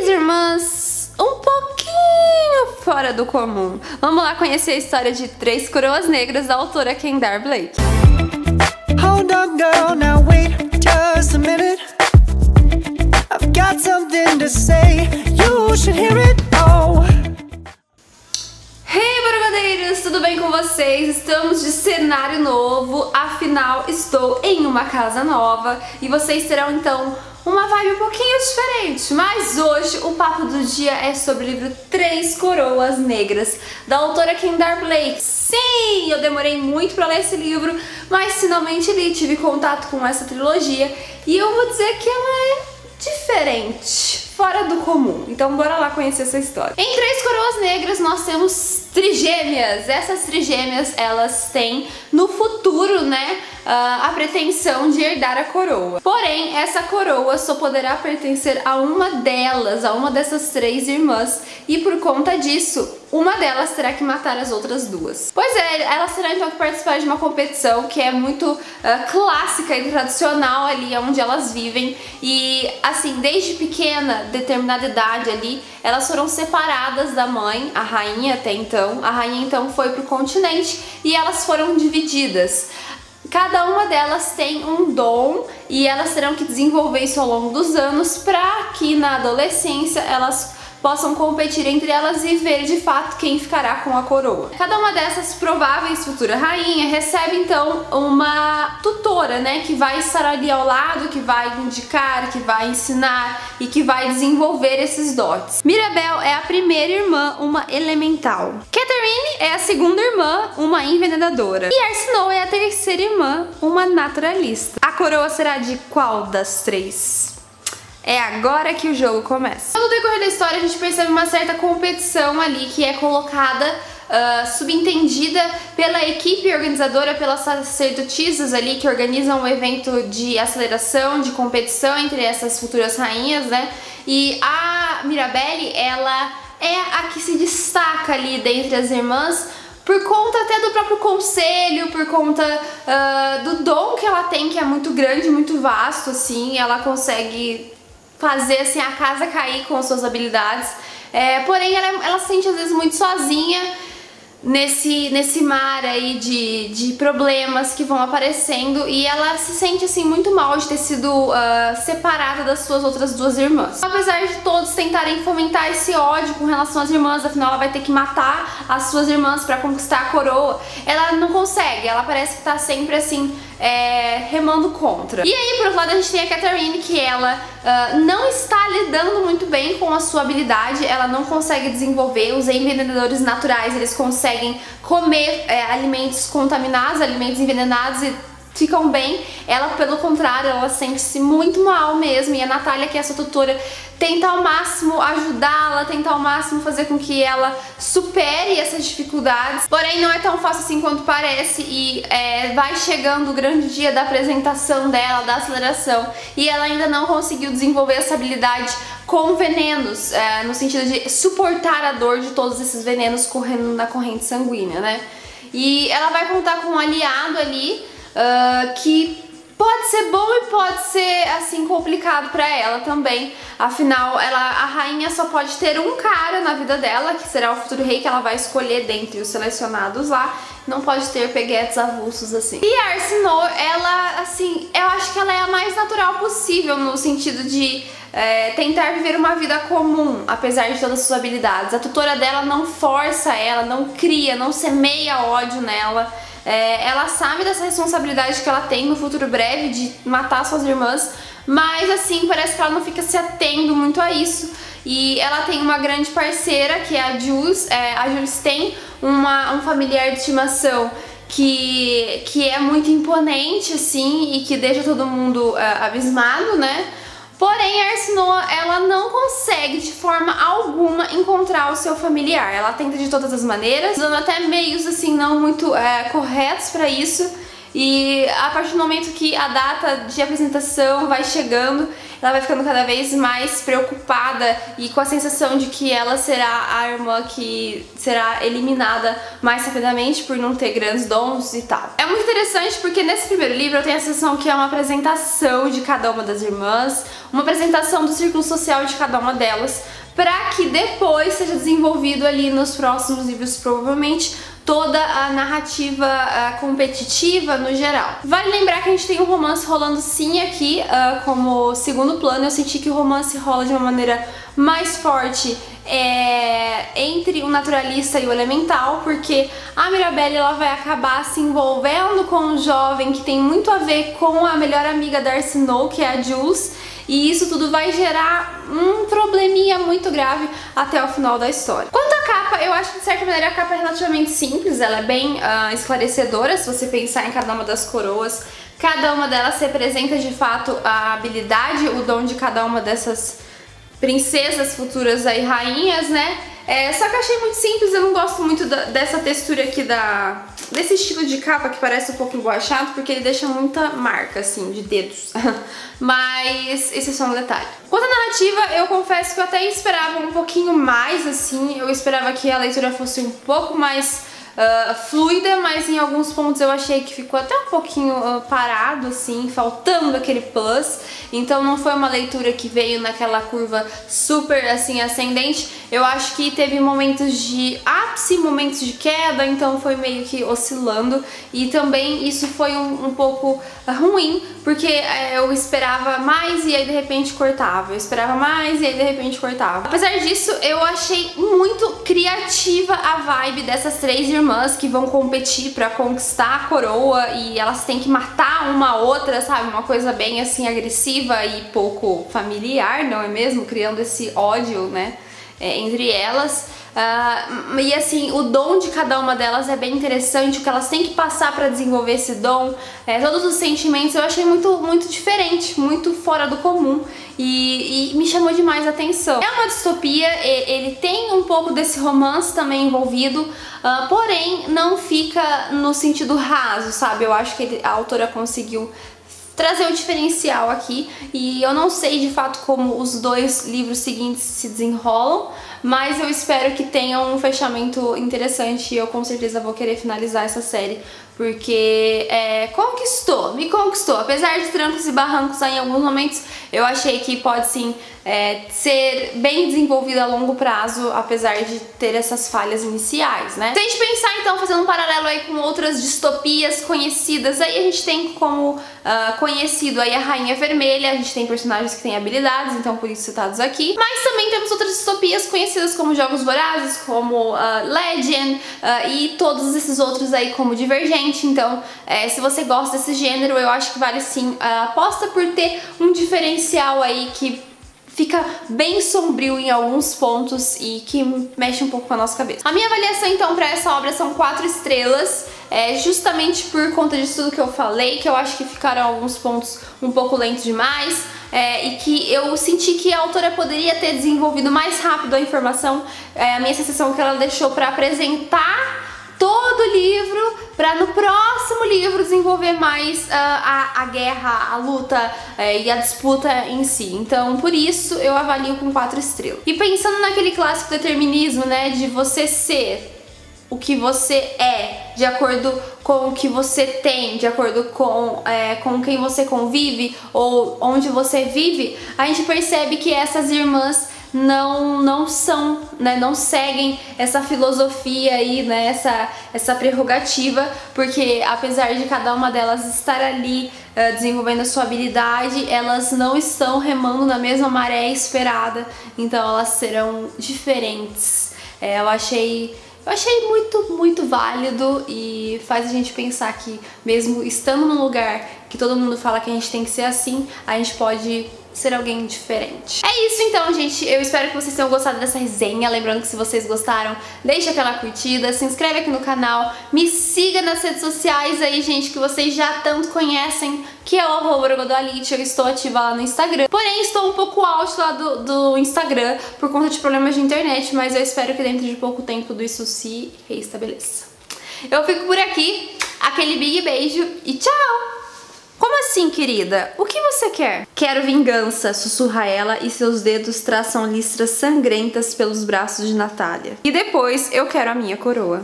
três irmãs um pouquinho fora do comum. Vamos lá conhecer a história de Três Coroas Negras da autora Kendare Blake. Hold on, girl, now wait just a minute. I've got something to say, you should hear it all. Hey, Borogodeiros, tudo bem com vocês? Estamos de cenário novo, afinal estou em uma casa nova e vocês terão então uma vibe um pouquinho diferente. Mas hoje o papo do dia é sobre o livro Três Coroas Negras, da autora Kendare Blake. Sim, eu demorei muito pra ler esse livro, mas finalmente li, tive contato com essa trilogia e eu vou dizer que ela é diferente, fora do comum. Então bora lá conhecer essa história. Em Três Coroas Negras nós temos trigêmeas. Essas trigêmeas, elas têm no futuro, né, a pretensão de herdar a coroa. Porém, essa coroa só poderá pertencer a uma delas, a uma dessas três irmãs, e por conta disso, uma delas terá que matar as outras duas. Pois é, elas terão então que participar de uma competição que é muito clássica e tradicional ali onde elas vivem. E assim, desde pequena, determinada idade ali, elas foram separadas da mãe, a rainha até então. A rainha então foi pro continente e elas foram divididas. Cada uma delas tem um dom e elas terão que desenvolver isso ao longo dos anos para que na adolescência elas possam competir entre elas e ver de fato quem ficará com a coroa. Cada uma dessas prováveis futura rainha recebe então uma tutora, né, que vai estar ali ao lado, que vai indicar, que vai ensinar e que vai desenvolver esses dotes. Mirabel é a primeira irmã, uma elemental. Catherine é a segunda irmã, uma envenenadora. E Arsinoe é a terceira irmã, uma naturalista. A coroa será de qual das três? É agora que o jogo começa. No decorrer da história a gente percebe uma certa competição ali que é colocada, subentendida pela equipe organizadora, pelas sacerdotisas ali que organizam o evento de aceleração, de competição entre essas futuras rainhas, né? E a Mirabelle, ela é a que se destaca ali dentre as irmãs, por conta até do próprio conselho, por conta do dom que ela tem, que é muito grande, muito vasto, assim. Ela consegue fazer assim a casa cair com as suas habilidades, porém ela se sente às vezes muito sozinha nesse mar aí de problemas que vão aparecendo, e ela se sente assim muito mal de ter sido separada das suas outras duas irmãs. Apesar de todos tentarem fomentar esse ódio com relação às irmãs, afinal ela vai ter que matar as suas irmãs para conquistar a coroa, ela não consegue, ela parece que tá sempre assim remando contra. E aí, por outro lado, a gente tem a Catherine, que ela não está lidando muito bem com a sua habilidade, ela não consegue desenvolver. Os envenenadores naturais, eles conseguem comer alimentos contaminados, alimentos envenenados e ficam bem. Ela, pelo contrário, ela sente-se muito mal mesmo, e a Natália, que é a sua tutora, tenta ao máximo ajudá-la, tenta ao máximo fazer com que ela supere essas dificuldades. Porém, não é tão fácil assim quanto parece, e vai chegando o grande dia da apresentação dela, da aceleração, e ela ainda não conseguiu desenvolver essa habilidade com venenos, no sentido de suportar a dor de todos esses venenos correndo na corrente sanguínea, né? E ela vai contar com um aliado ali, que pode ser bom e pode ser assim complicado pra ela também. Afinal, a rainha só pode ter um cara na vida dela, que será o futuro rei, que ela vai escolher dentre os selecionados lá. Não pode ter peguetes avulsos assim. E a Arsinoe, ela, assim, eu acho que ela é a mais natural possível, no sentido de tentar viver uma vida comum, apesar de todas as suas habilidades. A tutora dela não força ela, não cria, não semeia ódio nela. Ela sabe dessa responsabilidade que ela tem no futuro breve de matar suas irmãs, mas assim, parece que ela não fica se atendo muito a isso. E ela tem uma grande parceira, que é a Jules. A Jules tem um familiar de estimação que é muito imponente, assim, e que deixa todo mundo abismado, né? Porém, a Arsinoe, ela não consegue de forma alguma encontrar o seu familiar. Ela tenta de todas as maneiras, usando até meios assim não muito corretos para isso. E a partir do momento que a data de apresentação vai chegando, ela vai ficando cada vez mais preocupada e com a sensação de que ela será a irmã que será eliminada mais rapidamente por não ter grandes dons e tal. É muito interessante porque nesse primeiro livro eu tenho a sensação que é uma apresentação de cada uma das irmãs, uma apresentação do círculo social de cada uma delas, para que depois seja desenvolvido ali nos próximos livros, provavelmente, toda a narrativa competitiva no geral. Vale lembrar que a gente tem um romance rolando sim aqui como segundo plano. Eu senti que o romance rola de uma maneira mais forte entre o naturalista e o elemental, porque a Mirabelle ela vai acabar se envolvendo com um jovem que tem muito a ver com a melhor amiga da Snow, que é a Jules, e isso tudo vai gerar um probleminha muito grave até o final da história. Quanto à capa, eu acho que de certa maneira a capa é relativamente simples, ela é bem esclarecedora. Se você pensar em cada uma das coroas, cada uma delas representa de fato a habilidade, o dom de cada uma dessas princesas futuras aí, rainhas, né? Só que eu achei muito simples, eu não gosto muito dessa textura aqui, desse estilo de capa que parece um pouco emborrachado, porque ele deixa muita marca, assim, de dedos. Mas esse é só um detalhe. Quanto à narrativa, eu confesso que eu até esperava um pouquinho mais, assim, eu esperava que a leitura fosse um pouco mais fluida, mas em alguns pontos eu achei que ficou até um pouquinho parado, assim, faltando aquele plus. Então não foi uma leitura que veio naquela curva super, assim, ascendente. Eu acho que teve momentos de ápice, momentos de queda, então foi meio que oscilando. E também isso foi um pouco ruim, porque eu esperava mais e aí de repente cortava. Eu esperava mais e aí de repente cortava. Apesar disso, eu achei muito criativa a vibe dessas três irmãs que vão competir pra conquistar a coroa, e elas têm que matar uma a outra, sabe? Uma coisa bem assim agressiva e pouco familiar, não é mesmo? Criando esse ódio, né, entre elas. E assim, o dom de cada uma delas é bem interessante, o que elas têm que passar para desenvolver esse dom, todos os sentimentos eu achei muito diferente, muito fora do comum, e me chamou demais a atenção. É uma distopia, ele tem um pouco desse romance também envolvido, porém não fica no sentido raso, sabe? Eu acho que a autora conseguiu trazer um diferencial aqui, e eu não sei de fato como os dois livros seguintes se desenrolam, mas eu espero que tenham um fechamento interessante e eu com certeza vou querer finalizar essa série, porque me conquistou. Apesar de trancos e barrancos aí em alguns momentos, eu achei que pode sim ser bem desenvolvida a longo prazo, apesar de ter essas falhas iniciais, né? Se a gente pensar então, fazendo um paralelo aí com outras distopias conhecidas, aí a gente tem como conhecido aí a Rainha Vermelha, a gente tem personagens que têm habilidades, então por isso citados aqui, mas também temos outras distopias conhecidas como Jogos Vorazes, como Legend e todos esses outros aí como Divergente. Então se você gosta desse gênero, eu acho que vale sim a aposta por ter um diferencial aí que fica bem sombrio em alguns pontos e que mexe um pouco com a nossa cabeça. A minha avaliação então para essa obra são 4 estrelas, justamente por conta disso tudo que eu falei, que eu acho que ficaram alguns pontos um pouco lentos demais, e que eu senti que a autora poderia ter desenvolvido mais rápido a informação. A minha sensação é que ela deixou para apresentar todo o livro, para no próximo livro desenvolver mais a guerra, a luta e a disputa em si. Então por isso eu avalio com 4 estrelas. E pensando naquele clássico determinismo, né, de você ser o que você é, de acordo com o que você tem, de acordo com quem você convive ou onde você vive, a gente percebe que essas irmãs não são, né, não seguem essa filosofia aí, né, essa prerrogativa, porque apesar de cada uma delas estar ali desenvolvendo a sua habilidade, elas não estão remando na mesma maré esperada, então elas serão diferentes. Eu achei muito válido e faz a gente pensar que mesmo estando num lugar que todo mundo fala que a gente tem que ser assim, a gente pode ser alguém diferente. É isso então, gente. Eu espero que vocês tenham gostado dessa resenha. Lembrando que se vocês gostaram, deixa aquela curtida, se inscreve aqui no canal, me siga nas redes sociais aí, gente, que vocês já tanto conhecem, que é o @Godoalite. Eu estou ativa lá no Instagram. Porém, estou um pouco out lá do Instagram por conta de problemas de internet, mas eu espero que dentro de pouco tempo tudo isso se reestabeleça. Eu fico por aqui. Aquele big beijo e tchau! Como assim, querida? O que você quer? Quero vingança, sussurra ela e seus dedos traçam listras sangrentas pelos braços de Natália. E depois eu quero a minha coroa.